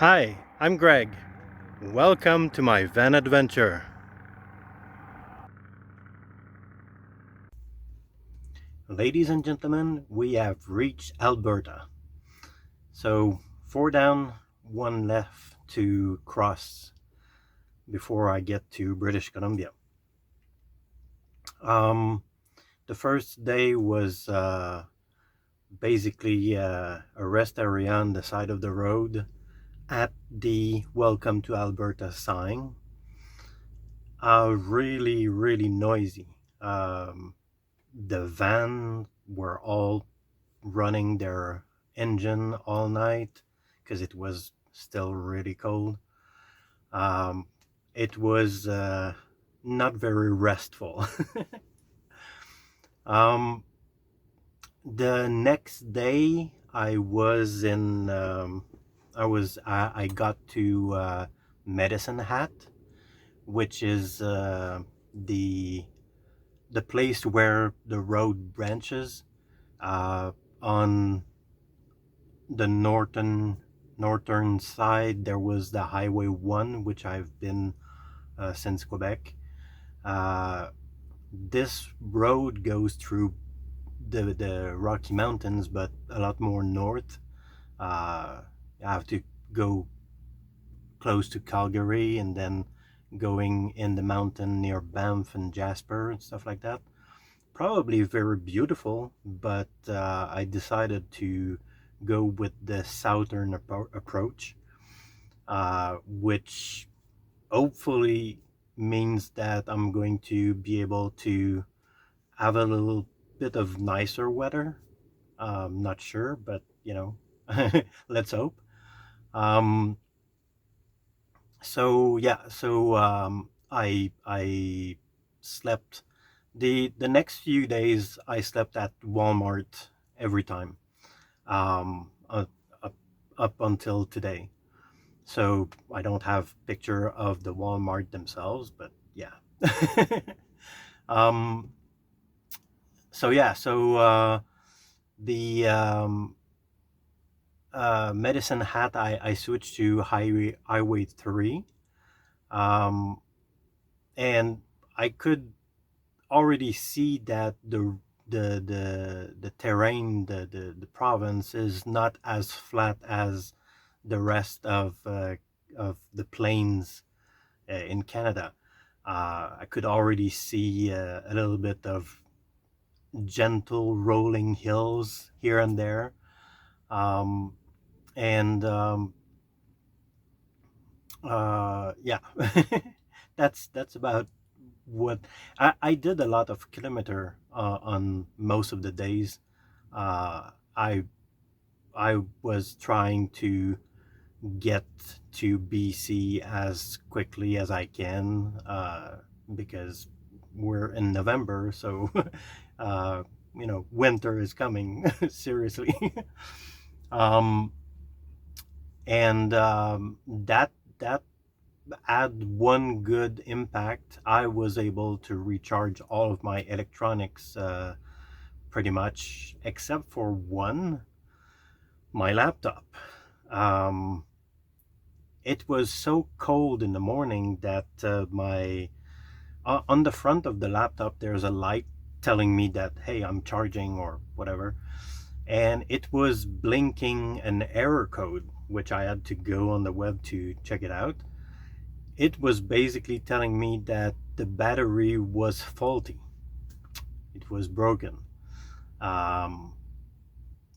Hi, I'm Greg. Welcome to my van adventure. Ladies and gentlemen, we have reached Alberta. So, four down, one left to cross before I get to British Columbia. Um, the first day was basically a rest area on the side of the road at the Welcome to Alberta sign. Really, really noisy. Um, the van were all running their engine all night because it was still really cold. Um, it was not very restful. um, the next day, I got to Medicine Hat, which is the the place where the road branches on the northern side. There was the Highway 1, which I've been since Quebec. Uh, this road goes through the Rocky Mountains, but a lot more north. I have to go close to Calgary and then going in the mountain near Banff and Jasper and stuff like that. Probably very beautiful, but I decided to go with the southern approach, which hopefully means that I'm going to be able to have a little bit of nicer weather. Not sure, but let's hope. Um, I slept the next few days. I slept at Walmart every time, um, uh, up, up until today. So I don't have picture of the Walmart themselves, but yeah. um, the Medicine Hat, I switched to Highway 3, um, and I could already see that the terrain, the province is not as flat as the rest of the plains in Canada. I could already see a little bit of gentle rolling hills here and there, um, and yeah, that's about what I did. A lot of kilometer on most of the days. I was trying to get to BC as quickly as I can because we're in November, so uh, winter is coming seriously. um, and that had one good impact. I was able to recharge all of my electronics pretty much, except for one, my laptop. Um, it was so cold in the morning that my on the front of the laptop there's a light telling me that, hey, I'm charging or whatever, and it was blinking an error code, which I had to go on the web to check it out. It was basically telling me that the battery was faulty, it was broken. um,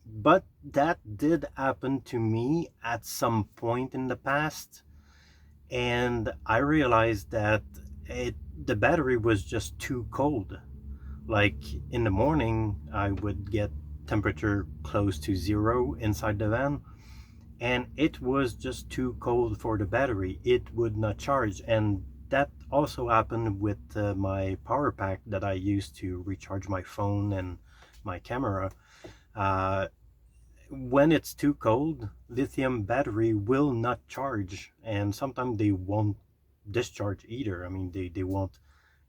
but that did happen to me at some point in the past, and I realized that the battery was just too cold. Like in the morning, I would get temperature close to zero inside the van, and it was just too cold for the battery. It would not charge, and that also happened with my power pack that I use to recharge my phone and my camera. Uh, when it's too cold, lithium battery will not charge, and sometimes they won't discharge either. I mean, they won't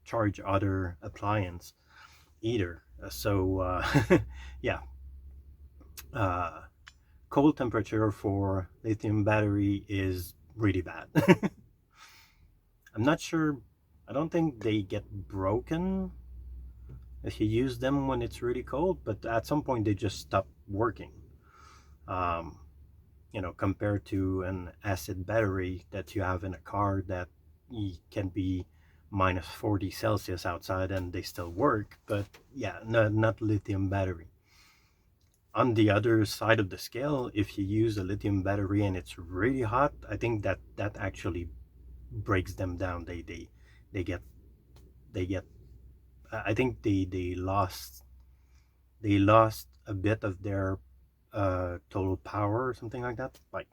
charge other appliance either. So yeah, uh, cold temperature for lithium battery is really bad. I'm not sure. I don't think they get broken if you use them when it's really cold, but at some point they just stop working. Um, compared to an acid battery that you have in a car that can be minus 40 Celsius outside and they still work. But yeah, no, not lithium battery. On the other side of the scale, if you use a lithium battery and it's really hot, I think that actually breaks them down. They get they get. I think they lost a bit of their total power or something like that. Like,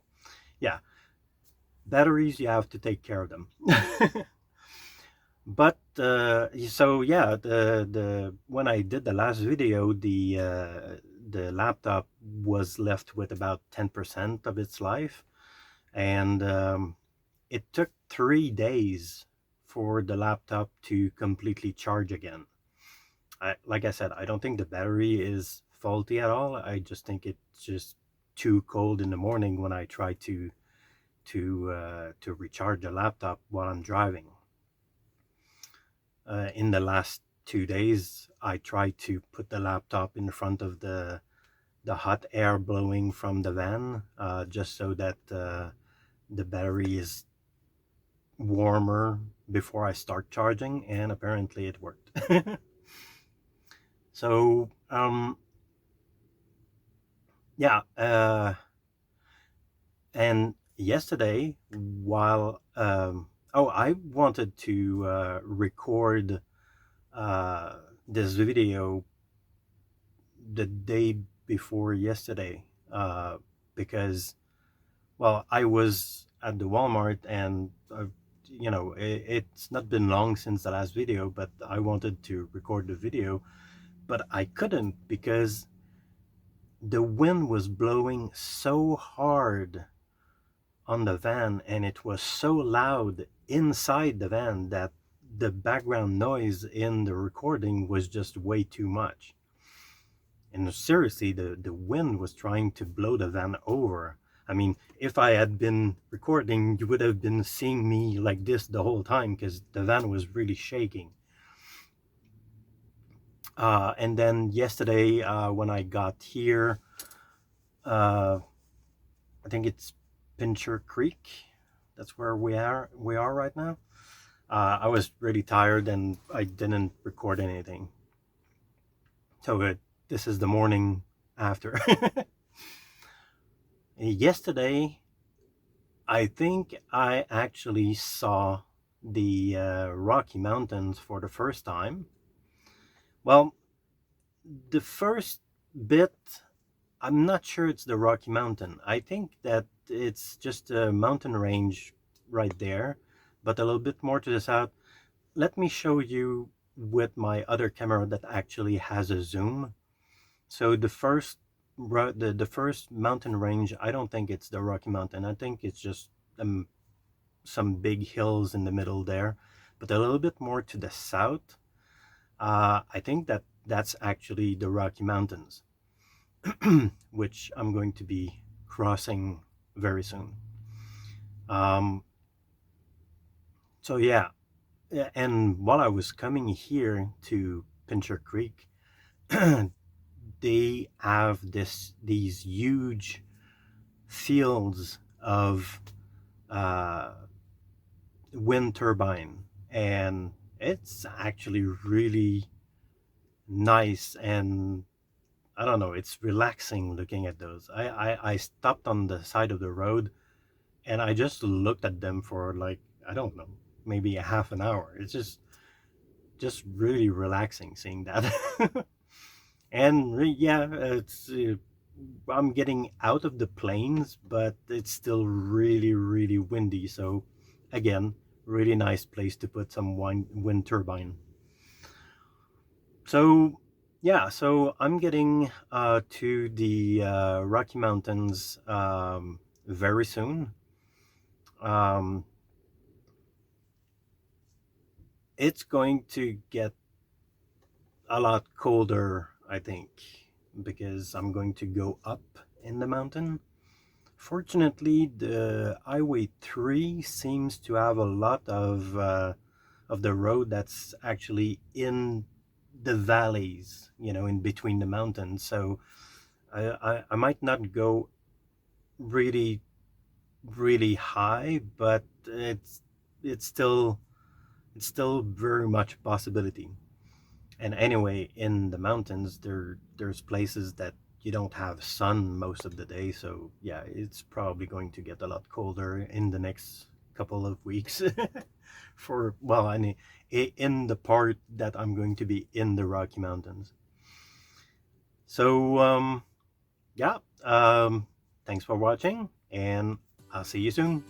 yeah, batteries, you have to take care of them. But so yeah, the when I did the last video, the laptop was left with about 10% of its life, and it took 3 days for the laptop to completely charge again. Like I said, I don't think the battery is faulty at all. I just think it's just too cold in the morning when I try to recharge the laptop while I'm driving. In the last 2 days, I tried to put the laptop in front of the hot air blowing from the van, just so that the battery is warmer before I start charging, and apparently it worked. So yeah, and yesterday, while I wanted to record this video the day before yesterday, because, well, I was at the Walmart, and it's not been long since the last video, but I wanted to record the video, but I couldn't because the wind was blowing so hard on the van, and it was so loud inside the van that the background noise in the recording was just way too much. And seriously, the wind was trying to blow the van over. I mean, if I had been recording, you would have been seeing me like this the whole time because the van was really shaking. And then yesterday, when I got here, I think it's Pincher Creek. That's where we are right now. I was really tired and I didn't record anything. So this is the morning after. Yesterday, I think I actually saw the Rocky Mountains for the first time. Well, the first bit, I'm not sure it's the Rocky Mountain. I think that it's just a mountain range right there, but a little bit more to the south. Let me show you with my other camera that actually has a zoom. So the first mountain range, I don't think it's the Rocky Mountain. I think it's just some big hills in the middle there, but a little bit more to the south. I think that's actually the Rocky Mountains, which I'm going to be crossing very soon. So yeah, and while I was coming here to Pincher Creek, they have these huge fields of wind turbine, and it's actually really nice, and I don't know, it's relaxing looking at those. I stopped on the side of the road and I just looked at them for, like, I don't know, maybe a half an hour. It's just really relaxing seeing that. And yeah, it's I'm getting out of the plains, but it's still really, really windy. So again, really nice place to put some wind turbine. So yeah, so I'm getting to the Rocky Mountains very soon. It's going to get a lot colder, I think, because I'm going to go up in the mountain. Fortunately, the Highway 3 seems to have a lot of the road that's actually in the valleys, in between the mountains. So I might not go really, really high, but it's still very much a possibility. And anyway, in the mountains, there's places that you don't have sun most of the day, so yeah, it's probably going to get a lot colder in the next couple of weeks. For well, I mean, in the part that I'm going to be in the Rocky Mountains. So yeah, thanks for watching, and I'll see you soon.